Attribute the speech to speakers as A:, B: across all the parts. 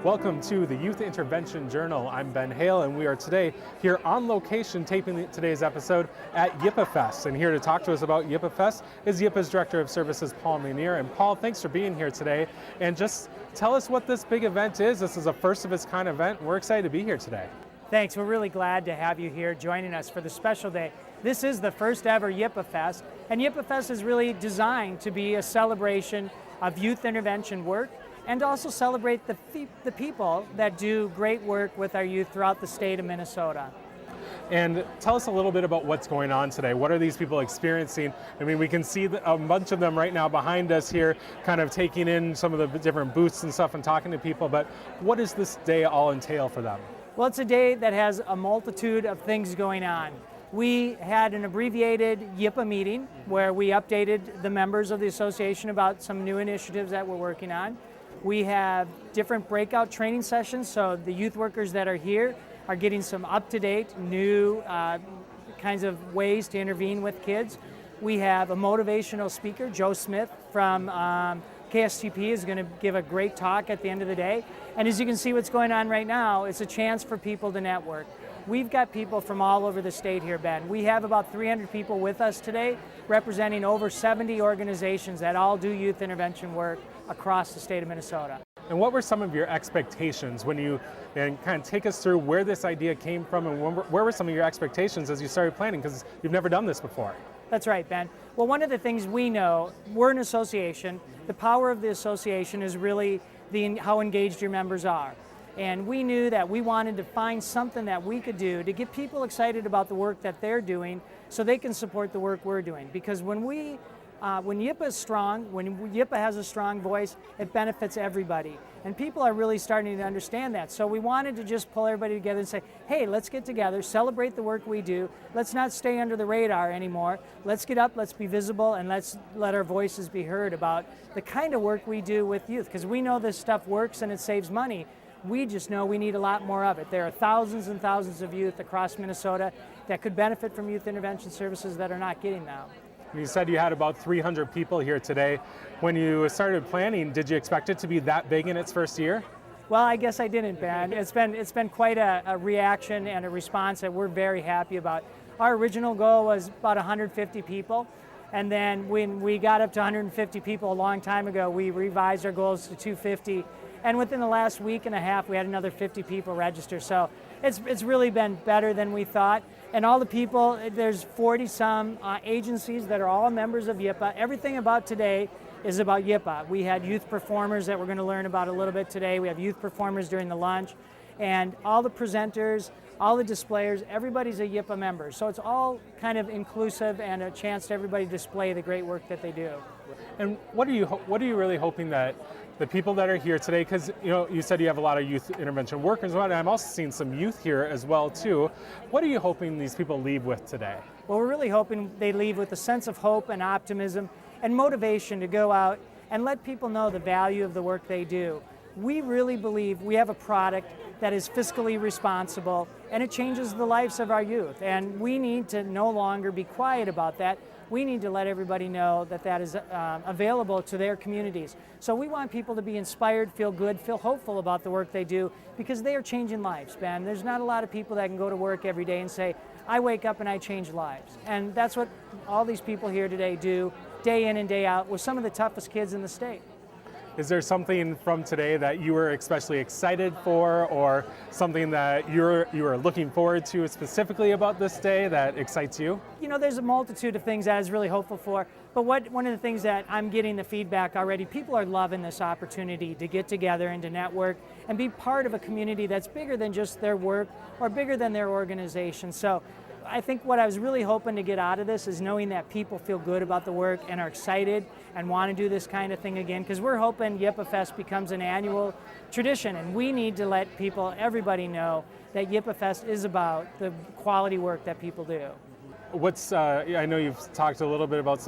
A: Welcome to the Youth Intervention Journal. I'm Ben Hayle, and we are today here on location taping today's episode at YIPA Fest. And here to talk to us about YIPA Fest is YIPA's Director of Services, Paul Meunier. And Paul, thanks for being here today. And just tell us what this big event is. This is a first of its kind event. We're excited to be here today.
B: Thanks. We're really glad to have you here joining us for the special day. This is the first ever YIPA Fest, and YIPA Fest is really designed to be a celebration of youth intervention work and also celebrate the people that do great work with our youth throughout the state of Minnesota.
A: And tell us a little bit about what's going on today. What are these people experiencing? I mean, we can see a bunch of them right now behind us here, kind of taking in some of the different booths and stuff and talking to people, but what does this day all entail for them?
B: Well, it's a day that has a multitude of things going on. We had an abbreviated YIPA meeting where we updated the members of the association about some new initiatives that we're working on. We have different breakout training sessions, so the youth workers that are here are getting some up-to-date, new kinds of ways to intervene with kids. We have a motivational speaker, Joe Smith from KSTP, is going to give a great talk at the end of the day. And as you can see what's going on right now, it's a chance for people to network. We've got people from all over the state here, Ben. We have about 300 people with us today, representing over 70 organizations that all do youth intervention work across the state of Minnesota.
A: And what were some of your expectations when you, and kind of take us through where this idea came from and where were some of your expectations as you started planning, because you've never done this before?
B: That's right, Ben. Well, one of the things we know, we're an association. The power of the association is really how engaged your members are. And we knew that we wanted to find something that we could do to get people excited about the work that they're doing so they can support the work we're doing. Because when YIPA is strong, when YIPA has a strong voice, it benefits everybody. And people are really starting to understand that. So we wanted to just pull everybody together and say, hey, let's get together, celebrate the work we do. Let's not stay under the radar anymore. Let's get up, let's be visible, and let's let our voices be heard about the kind of work we do with youth. Because we know this stuff works and it saves money. We just know we need a lot more of it. There are thousands and thousands of youth across Minnesota that could benefit from youth intervention services that are not getting now.
A: You said you had about 300 people here today. When you started planning, did you expect it to be that big in its first year?
B: Well, I guess I didn't, Ben. It's been quite a reaction and a response that we're very happy about. Our original goal was about 150 people, and then when we got up to 150 people a long time ago, we revised our goals to 250. And within the last week and a half, we had another 50 people register. So it's really been better than we thought. And all the people, there's 40-some agencies that are all members of YIPA. Everything about today is about YIPA. We had youth performers that we're going to learn about a little bit today. We have youth performers during the lunch. And all the presenters, all the displayers, everybody's a YIPA member. So it's all kind of inclusive and a chance to everybody display the great work that they do.
A: And what are you really hoping that the people that are here today, because you said you have a lot of youth intervention workers, and I'm also seeing some youth here as well too. What are you hoping these people leave with today?
B: Well, we're really hoping they leave with a sense of hope and optimism and motivation to go out and let people know the value of the work they do. We really believe we have a product that is fiscally responsible and it changes the lives of our youth, and we need to no longer be quiet about that. We need to let everybody know that that is available to their communities. So we want people to be inspired, feel good, feel hopeful about the work they do, because they are changing lives, Ben. There's not a lot of people that can go to work every day and say, I wake up and I change lives. And that's what all these people here today do, day in and day out, with some of the toughest kids in the state.
A: Is there something from today that you were especially excited for, or something that you are looking forward to specifically about this day that excites you?
B: There's a multitude of things that I was really hopeful for, but one of the things that I'm getting the feedback already, people are loving this opportunity to get together and to network and be part of a community that's bigger than just their work or bigger than their organization. So I think what I was really hoping to get out of this is knowing that people feel good about the work and are excited and want to do this kind of thing again, because we're hoping YIPA Fest becomes an annual tradition, and we need to let everybody know that YIPA Fest is about the quality work that people do.
A: I know you've talked a little bit about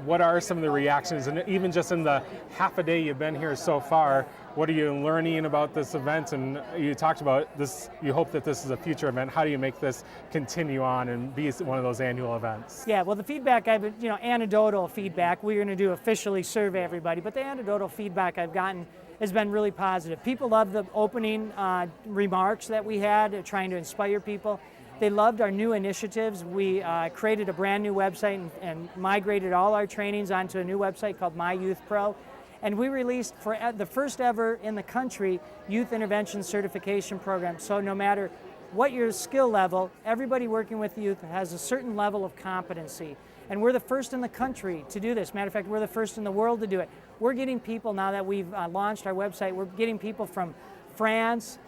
A: what are some of the reactions, and even just in the half a day you've been here so far, what are you learning about this event? And you talked about this, you hope that this is a future event. How do you make this continue on and be one of those annual events?
B: Yeah, well, the feedback anecdotal feedback, we're going to do officially survey everybody, but the anecdotal feedback I've gotten has been really positive. People love the opening remarks that we had, trying to inspire people. They loved our new initiatives. We created a brand new website and migrated all our trainings onto a new website called My Youth Pro. And we released, for the first ever in the country, Youth Intervention Certification Program. So no matter what your skill level, everybody working with youth has a certain level of competency. And we're the first in the country to do this. Matter of fact, we're the first in the world to do it. We're getting people, now that we've launched our website, we're getting people from France,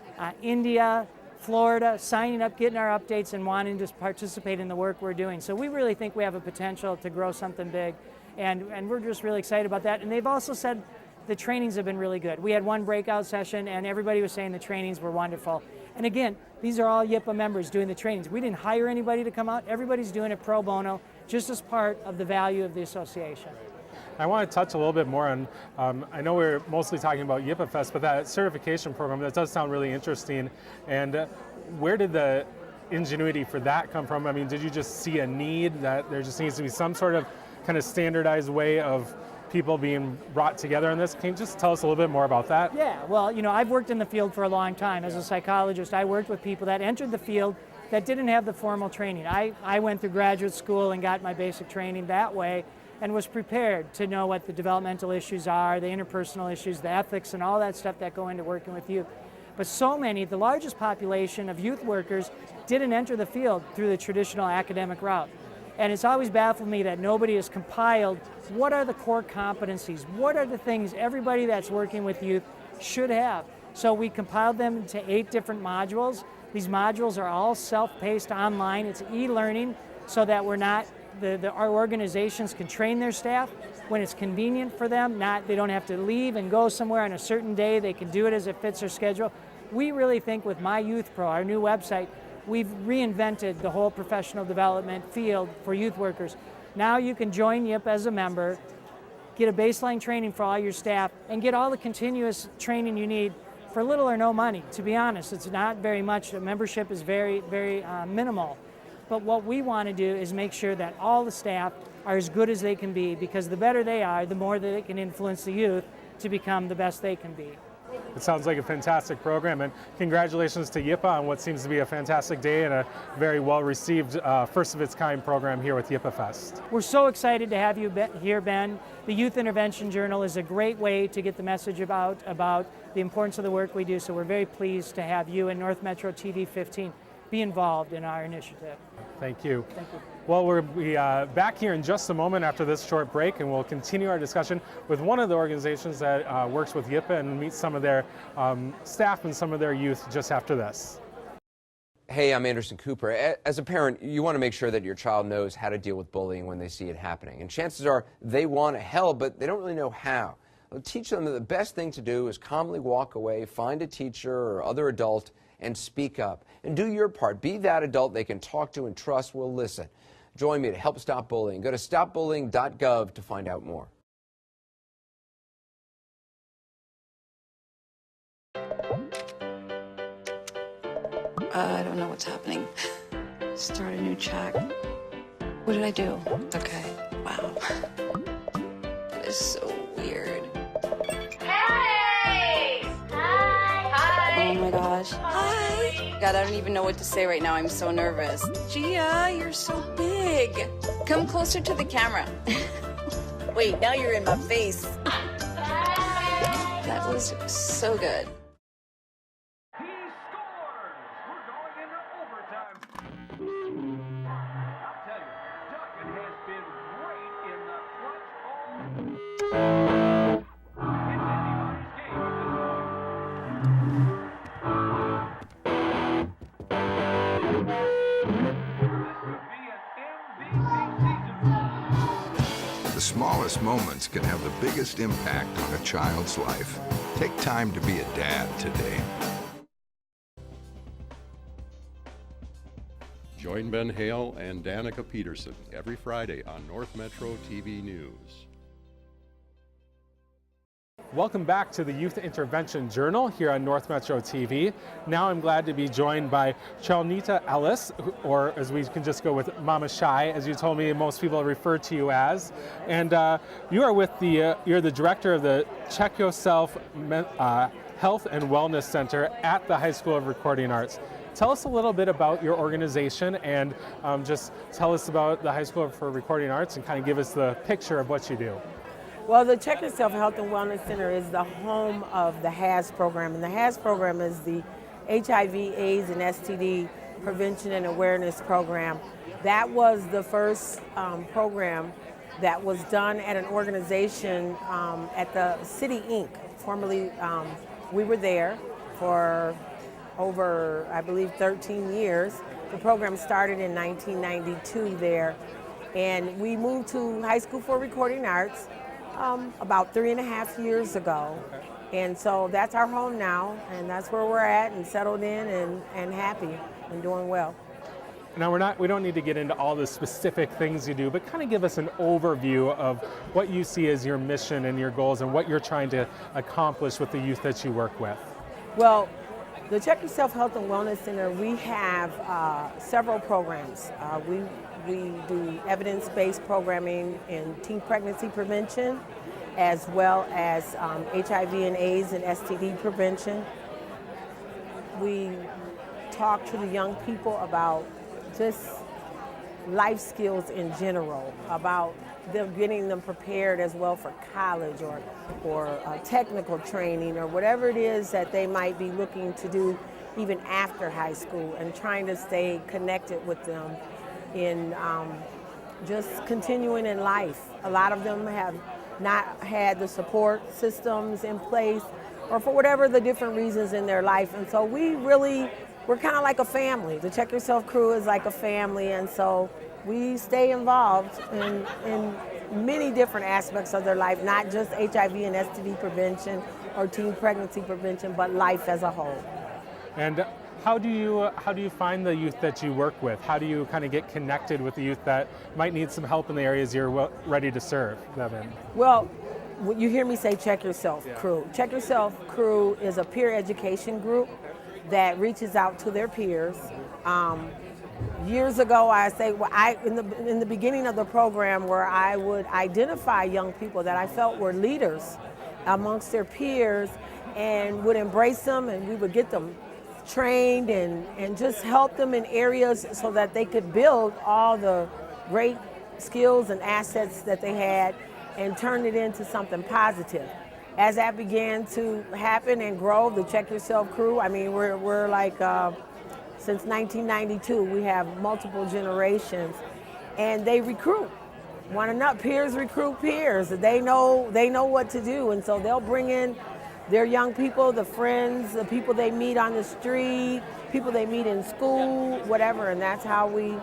B: India, Florida, signing up, getting our updates, and wanting to participate in the work we're doing. So we really think we have a potential to grow something big, and we're just really excited about that. And they've also said the trainings have been really good. We had one breakout session, and everybody was saying the trainings were wonderful. And again, these are all YIPA members doing the trainings. We didn't hire anybody to come out. Everybody's doing it pro bono, just as part of the value of the association.
A: I want to touch a little bit more on, I know we're mostly talking about YIPA Fest, but that certification program, that does sound really interesting. And where did the ingenuity for that come from? I mean, did you just see a need that there just needs to be some sort of kind of standardized way of people being brought together in this? Can you just tell us a little bit more about that?
B: Yeah, well, I've worked in the field for a long time. As a psychologist, I worked with people that entered the field that didn't have the formal training. I went through graduate school and got my basic training that way, and was prepared to know what the developmental issues are, the interpersonal issues, the ethics, and all that stuff that go into working with youth. But so many, the largest population of youth workers didn't enter the field through the traditional academic route. And it's always baffled me that nobody has compiled what are the core competencies, what are the things everybody that's working with youth should have. So we compiled them into 8 different modules. These modules are all self-paced online. It's e-learning, so that we're not, our organizations can train their staff when it's convenient for them. They don't have to leave and go somewhere on a certain day. They can do it as it fits their schedule. We really think with My Youth Pro, our new website, we've reinvented the whole professional development field for youth workers. Now you can join YIP as a member, get a baseline training for all your staff, and get all the continuous training you need for little or no money. To be honest, it's not very much. The membership is very, very minimal. But what we want to do is make sure that all the staff are as good as they can be, because the better they are, the more that they can influence the youth to become the best they can be.
A: It sounds like a fantastic program, and congratulations to YIPA on what seems to be a fantastic day and a very well-received first of its kind program here with YIPA Fest.
B: We're so excited to have you here, Ben. The Youth Intervention Journal is a great way to get the message about the importance of the work we do, so we're very pleased to have you and North Metro TV 15 be involved in our initiative.
A: Thank you.
B: Thank you.
A: Well, we'll be back here in just a moment after this short break, and we'll continue our discussion with one of the organizations that works with YIPA and meet some of their staff and some of their youth just after this.
C: Hey, I'm Anderson Cooper. As a parent, you want to make sure that your child knows how to deal with bullying when they see it happening. And chances are they want help, but they don't really know how. Well, teach them that the best thing to do is calmly walk away, find a teacher or other adult, and speak up. And do your part. Be that adult they can talk to and trust will listen. Join me to help stop bullying. Go to stopbullying.gov to find out more.
D: I don't know what's happening. Start a new chat. What did I do? Okay. Wow. That is so weird.
E: Hey! Hi!
D: Oh my gosh. Hi! God, I don't even know what to say right now. I'm so nervous. Gia, you're so big. Come closer to the camera. Wait, now you're in my face. That was so good.
F: He scores! We're going into overtime. I'll tell you, Duncan has been great in the clutch all. It's anybody's game at this point. This could be an MVP season.
G: The smallest moments can have the biggest impact on a child's life. Take time to be a dad today.
H: Join Ben Hayle and Danica Peterson every Friday on North Metro TV News.
A: Welcome back to the Youth Intervention Journal here on North Metro TV. Now I'm glad to be joined by Chalnita Ellis, or as we can just go with Mama Shy, as you told me most people refer to you as. And you are with you're the director of the Check Yourself Health and Wellness Center at the High School of Recording Arts. Tell us a little bit about your organization and just tell us about the High School for Recording Arts and kind of give us the picture of what you do.
I: Well, the Check Yourself Health and Wellness Center is the home of the HAS program, and the HAS program is the HIV, AIDS, and STD Prevention and Awareness Program. That was the first program that was done at an organization at the City Inc. Formerly, we were there for over, I believe, 13 years. The program started in 1992 there, and we moved to High School for Recording Arts about 3.5 years ago. And so that's our home now, and that's where we're at and settled in and happy and doing well.
A: Now we don't need to get into all the specific things you do, but kind of give us an overview of what you see as your mission and your goals and what you're trying to accomplish with the youth that you work with.
I: Well, the Check Yourself Health and Wellness Center, we have several programs. We do evidence-based programming in teen pregnancy prevention, as well as HIV and AIDS and STD prevention. We talk to the young people about just life skills in general, about them getting them prepared as well for college or technical training or whatever it is that they might be looking to do even after high school, and trying to stay connected with them in just continuing in life. A lot of them have not had the support systems in place, or for whatever the different reasons in their life. And so we're kind of like a family. The Check Yourself crew is like a family, and so we stay involved in many different aspects of their life, not just HIV and STD prevention or teen pregnancy prevention, but life as a whole.
A: And how do you find the youth that you work with? How do you kind of get connected with the youth that might need some help in the areas you're ready to serve them in?
I: Well, you hear me say Check Yourself crew. Check Yourself crew is a peer education group that reaches out to their peers. Years ago, in the beginning of the program, where I would identify young people that I felt were leaders amongst their peers and would embrace them, and we would get them trained and just help them in areas so that they could build all the great skills and assets that they had and turn it into something positive. As that began to happen and grow, the Check Yourself crew, I mean, we're like, since 1992, we have multiple generations, and they recruit one another. Peers recruit peers. They know what to do, and so they'll bring in their young people, the friends, the people they meet on the street, people they meet in school, whatever, and that's how we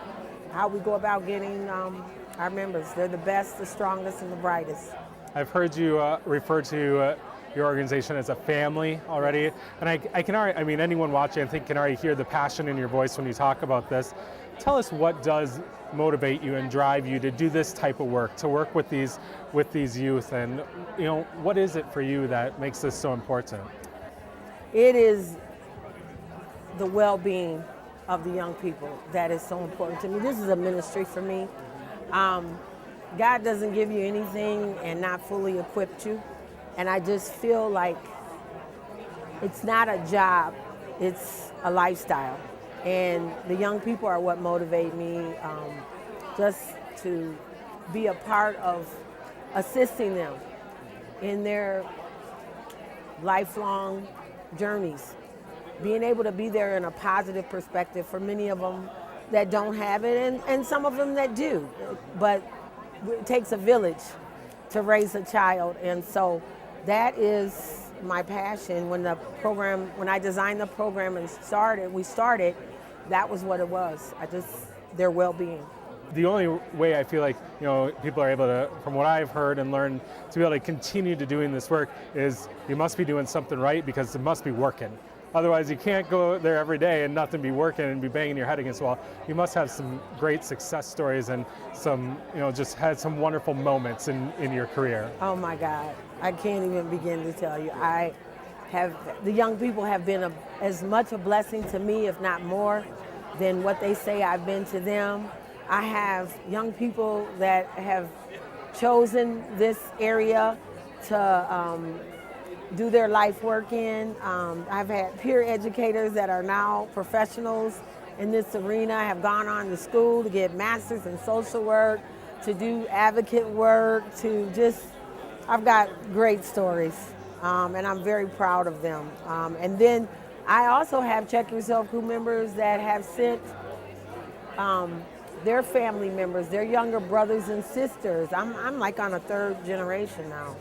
I: go about getting our members. They're the best, the strongest, and the brightest.
A: I've heard you refer to your organization as a family already, and I can already, I mean, anyone watching I think can already hear the passion in your voice when you talk about this. Tell us what does motivate you and drive you to do this type of work, to work with these youth, and what is it for you that makes this so important?
I: It is the well-being of the young people that is so important to me. This is a ministry for me. God doesn't give you anything and not fully equip you. And I just feel like it's not a job, it's a lifestyle. And the young people are what motivate me, just to be a part of assisting them in their lifelong journeys. Being able to be there in a positive perspective for many of them that don't have it, and some of them that do. But it takes a village to raise a child, and so that is my passion. When I designed the program and we started, that was what it was. Their well-being.
A: The only way I feel like people are able to, from what I've heard and learned, to be able to continue to doing this work is you must be doing something right, because it must be working. Otherwise, you can't go there every day and nothing be working and be banging your head against the wall. You must have some great success stories and some, just had some wonderful moments in your career.
I: Oh my God, I can't even begin to tell you. The young people have been as much a blessing to me, if not more, than what they say I've been to them. I have young people that have chosen this area to do their life work in. I've had peer educators that are now professionals in this arena, have gone on to school to get masters in social work, to do advocate work, I've got great stories, and I'm very proud of them. And then I also have Check Yourself crew members that have sent their family members, their younger brothers and sisters. I'm like on a third generation now.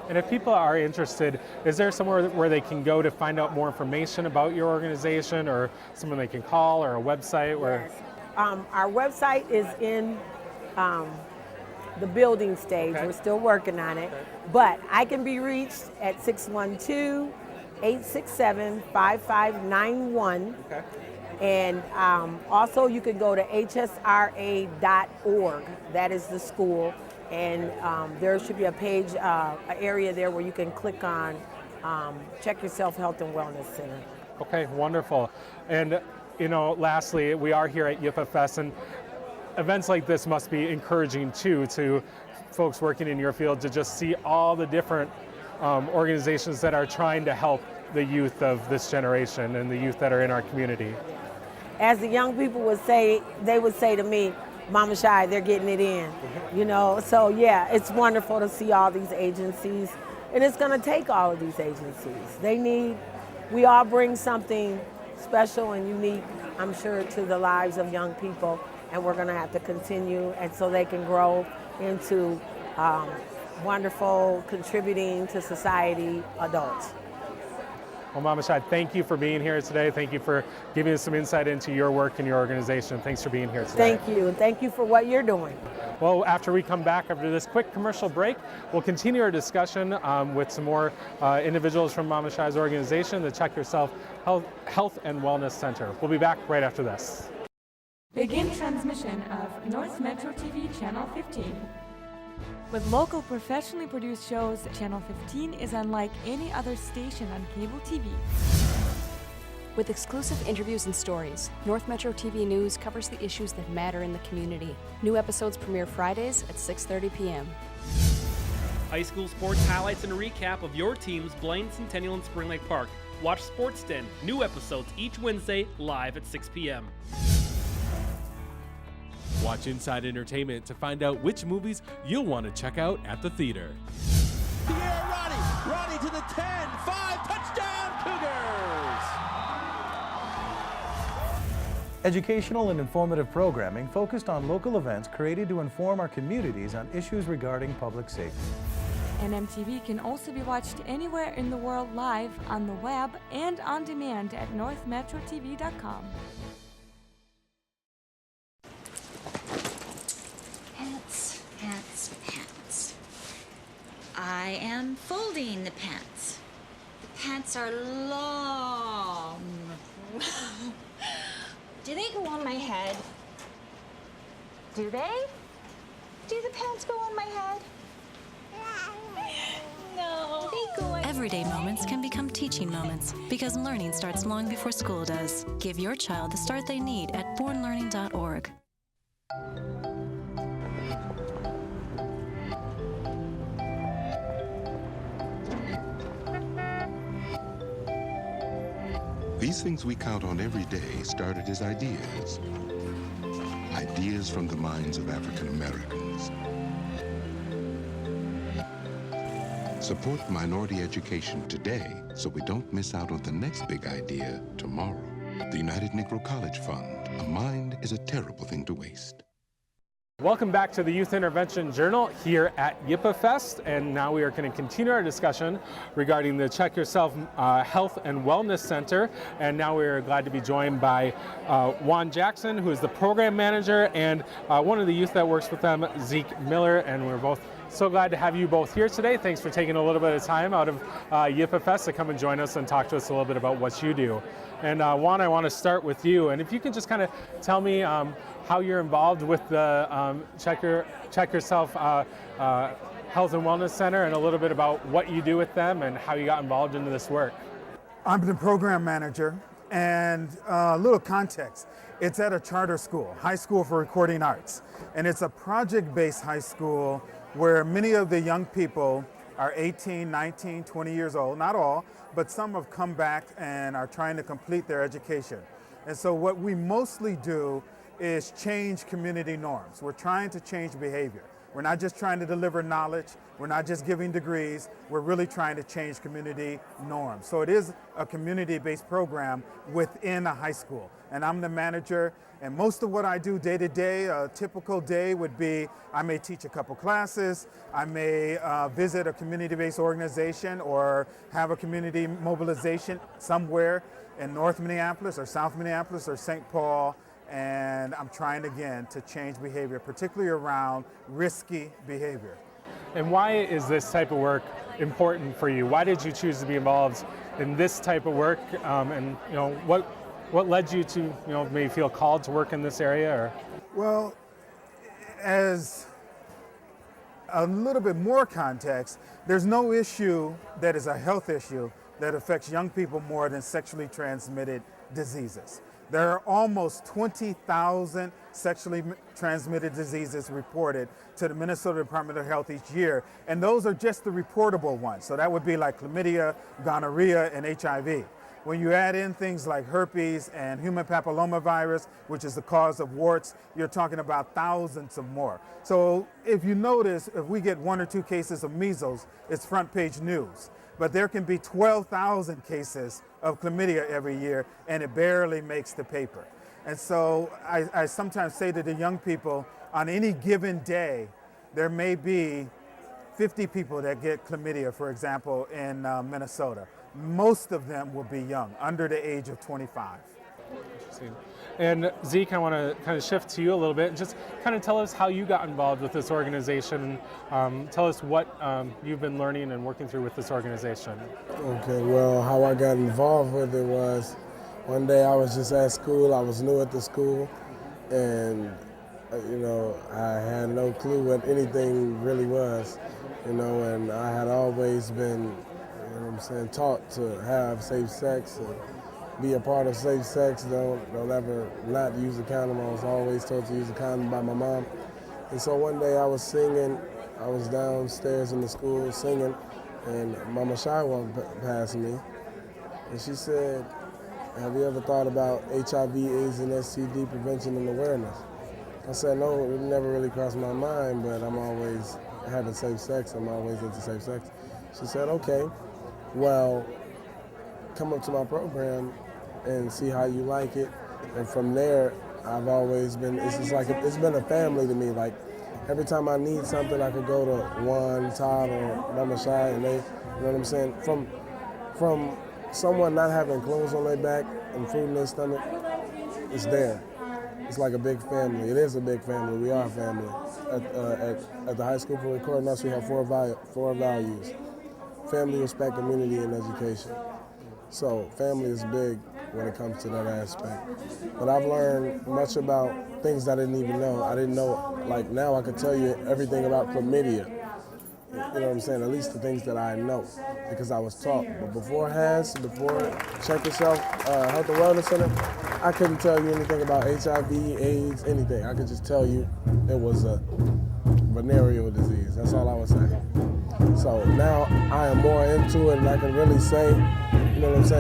A: And if people are interested, is there somewhere where they can go to find out more information about your organization, or someone they can call, or a website?
I: Yes. Our website is in the building stage.
A: Okay.
I: We're still working on it.
A: Okay.
I: But I can be reached at 612-867-5591.
A: Okay.
I: And also you can go to hsra.org. That is the school. And there should be a page, an area there where you can click on Check Yourself Health and Wellness Center.
A: Okay, wonderful. And lastly, we are here at YIPA Fest, and events like this must be encouraging too to folks working in your field to just see all the different organizations that are trying to help the youth of this generation and the youth that are in our community.
I: As the young people would say, they would say to me, Mama Shy, they're getting it in, So yeah, it's wonderful to see all these agencies, and it's going to take all of these agencies. We all bring something special and unique, I'm sure, to the lives of young people, and we're going to have to continue, and so they can grow into wonderful, contributing to society adults.
A: Well, Mama Shai, thank you for being here today. Thank you for giving us some insight into your work and your organization. Thanks for being here today.
I: Thank you, and thank you for what you're doing.
A: Well, after we come back after this quick commercial break, we'll continue our discussion with some more individuals from Mama Shai's organization, the Check Yourself Health and Wellness Center. We'll be back right after this.
J: Begin transmission of North Metro TV Channel 15. With local professionally produced shows, Channel 15 is unlike any other station on cable TV.
K: With exclusive interviews and stories, North Metro TV News covers the issues that matter in the community. New episodes premiere Fridays at 6:30 p.m.
L: High school sports highlights and a recap of your teams, Blaine, Centennial, and Spring Lake Park. Watch Sports Den, new episodes each Wednesday, live at 6 p.m.
M: Watch Inside Entertainment to find out which movies you'll want to check out at the theater.
N: Ronnie to the 10, 5, touchdown Cougars!
O: Educational and informative programming focused on local events created to inform our communities on issues regarding public safety.
J: NMTV can also be watched anywhere in the world live, on the web, and on demand at northmetrotv.com.
P: Pants. I am folding the pants. The pants are long. Do they go on my head? Do they? Do the pants go on my head? No. They go on.
Q: Everyday moments can become teaching moments because learning starts long before school does. Give your child the start they need at bornlearning.org.
R: These things we count on every day started as ideas. Ideas from the minds of African Americans. Support minority education today so we don't miss out on the next big idea tomorrow. The United Negro College Fund. A mind is a terrible thing to waste.
A: Welcome back to the Youth Intervention Journal here at YIPA Fest, and now we are going to continue our discussion regarding the Check Yourself Health and Wellness Center, and now we are glad to be joined by Juan Jackson, who is the program manager, and one of the youth that works with them, Zeke Miller, and we're both So glad to have you both here today. Thanks for taking a little bit of time out of YIPA Fest to come and join us and talk to us a little bit about what you do. And Juan, I want to start with you. And if you can just kind of tell me how you're involved with the Check Yourself Health and Wellness Center, and a little bit about what you do with them and how you got involved into this work.
S: I'm the program manager, and a little context. It's at a charter school, High School for Recording Arts. And it's a project-based high school where many of the young people are 18, 19, 20 years old. Not all, but some have come back and are trying to complete their education. And so what we mostly do is change community norms. We're trying to change behavior. We're not just trying to deliver knowledge. We're not just giving degrees. We're really trying to change community norms. So it is a community-based program within a high school. And I'm the manager. And most of what I do day to day, a typical day would be I may teach a couple classes. I may visit a community-based organization or have a community mobilization somewhere in North Minneapolis or South Minneapolis or St. Paul. And I'm trying again to change behavior, particularly around risky behavior.
A: And why is this type of work important for you? Why did you choose to be involved in this type of work? And what led you to maybe feel called to work in this area? Or?
S: Well, as a little bit more context, there's no issue that is a health issue that affects young people more than sexually transmitted diseases. There are almost 20,000 sexually transmitted diseases reported to the Minnesota Department of Health each year, and those are just the reportable ones. So that would be like chlamydia, gonorrhea, and HIV. When you add in things like herpes and human papillomavirus, which is the cause of warts, you're talking about thousands of more. So if you notice, if we get 1 or 2 cases of measles, it's front page news. But there can be 12,000 cases of chlamydia every year, and it barely makes the paper. And so I sometimes say to the young people, on any given day, there may be 50 people that get chlamydia, for example, in Minnesota. Most of them will be young, under the age of 25.
A: Interesting. And Zeke, I want to kind of shift to you a little bit and just kind of tell us how you got involved with this organization. Tell us what you've been learning and working through with this organization.
T: Okay, well, how I got involved with it was one day I was just at school. I was new at the school, and I had no clue what anything really was, and I had always been, taught to have safe sex and be a part of safe sex. Don't ever not use a condom. I was always told to use a condom by my mom. And so one day I was singing. I was downstairs in the school singing, and Mama Shy walked past me, and she said, "Have you ever thought about HIV, AIDS, and STD prevention and awareness?" I said, "No, it never really crossed my mind, but I'm always having safe sex. I'm always into safe sex." She said, "Okay, well, come up to my program and see how you like it." And from there, I've always been, it's been a family to me. Like, every time I need something, I could go to Juan, Todd, or Mama Shy, and they, from someone not having clothes on their back and food in their stomach, it's there. It's like a big family. It is a big family. We are a family. At the High School for Recording Arts, we have four values: family, respect, community, and education. So family is big when it comes to that aspect. But I've learned much about things I didn't even know. I didn't know, like now I could tell you everything about chlamydia. You know what I'm saying? At least the things that I know, because I was taught. But before Check Yourself Health and Wellness Center, I couldn't tell you anything about HIV, AIDS, anything. I could just tell you it was a venereal disease. That's all I was saying. So now I am more into it, and I can really say,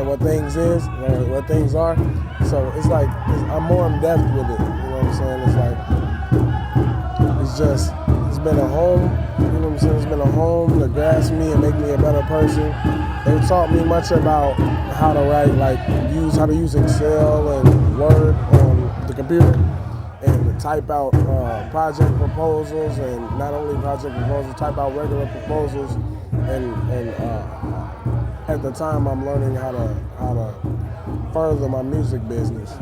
T: what things is, or what things are. So it's like, I'm more in depth with it, It's like, it's been a home, It's been a home to grasp me and make me a better person. They taught me much about how to write, how to use Excel and Word on the computer, and type out project proposals, and not only project proposals, type out regular proposals, and at the time I'm learning how to further my music business.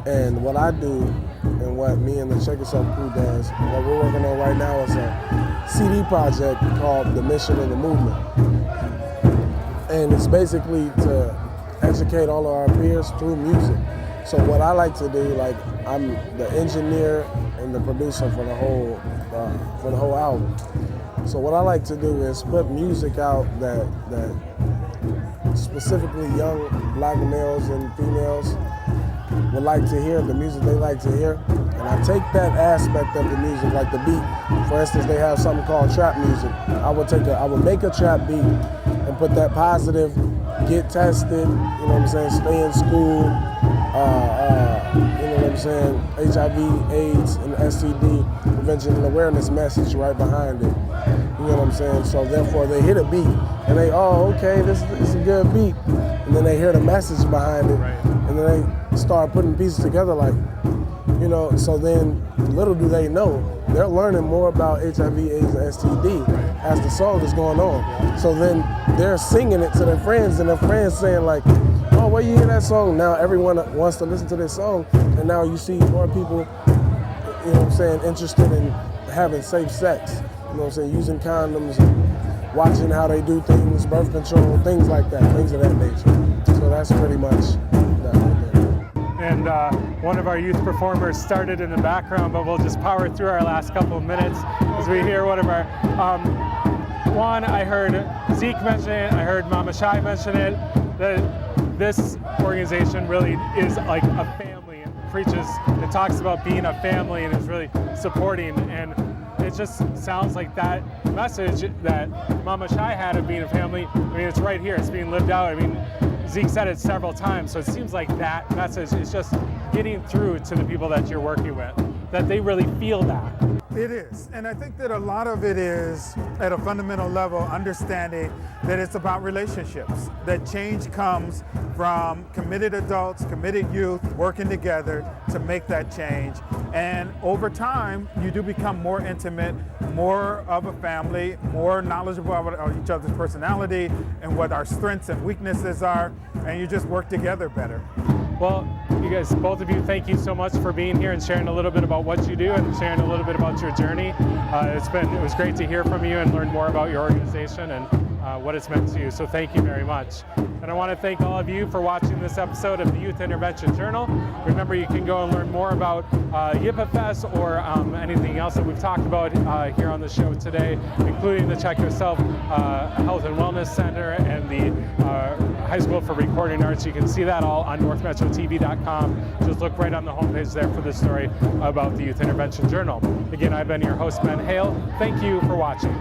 T: And what I do, and what me and the Check Yourself crew does, what we're working on right now is CD project called The Mission and the Movement. And it's basically to educate all of our peers through music. So what I like to do, like I'm the engineer and the producer for the whole album. So what I like to do is put music out that specifically young black males and females would like to hear, the music they like to hear. And I take that aspect of the music, like the beat. For instance, they have something called trap music. I would make a trap beat and put that positive, get tested, you know what I'm saying, stay in school, you know what I'm saying, HIV, AIDS, and STD prevention and awareness message right behind it. You know what I'm saying? So therefore they hit a beat and they, oh, okay, this is a good beat. And then they hear the message behind it. Right. And then they start putting pieces together like, you know, so then little do they know, they're learning more about HIV, AIDS, and STD as the song is going on. So then they're singing it to their friends and their friends saying like, oh, where you hear that song? Now everyone wants to listen to this song, and now you see more people, you know what I'm saying, interested in having safe sex. You know what I'm saying, using condoms, watching how they do things, birth control, things like that, things of that nature. So that's pretty much that right there.
A: And one of our youth performers started in the background, but we'll just power through our last couple of minutes as we hear one of our, Juan, I heard Zeke mention it, I heard Mama Shai mention it, that this organization really is like a family and preaches, it talks about being a family and is really supporting, and it just sounds like that message that Mama Shai had of being a family, I mean, it's right here, it's being lived out. I mean, Zeke said it several times, so it seems like that message is just getting through to the people that you're working with, that they really feel that.
S: It is, and I think that a lot of it is, at a fundamental level, understanding that it's about relationships, that change comes from committed adults, committed youth, working together to make that change. And over time, you do become more intimate, more of a family, more knowledgeable about each other's personality and what our strengths and weaknesses are, and you just work together better.
A: Well, you guys, both of you, thank you so much for being here and sharing a little bit about what you do and sharing a little bit about your journey. It was great to hear from you and learn more about your organization and what it's meant to you. So thank you very much. And I want to thank all of you for watching this episode of the Youth Intervention Journal. Remember, you can go and learn more about YIPA Fest or anything else that we've talked about here on the show today, including the Check Yourself Health and Wellness Center and the High School for Recording Arts. You can see that all on northmetrotv.com. Just look right on the homepage there for the story about the Youth Intervention Journal. Again, I've been your host, Ben Hayle. Thank you for watching.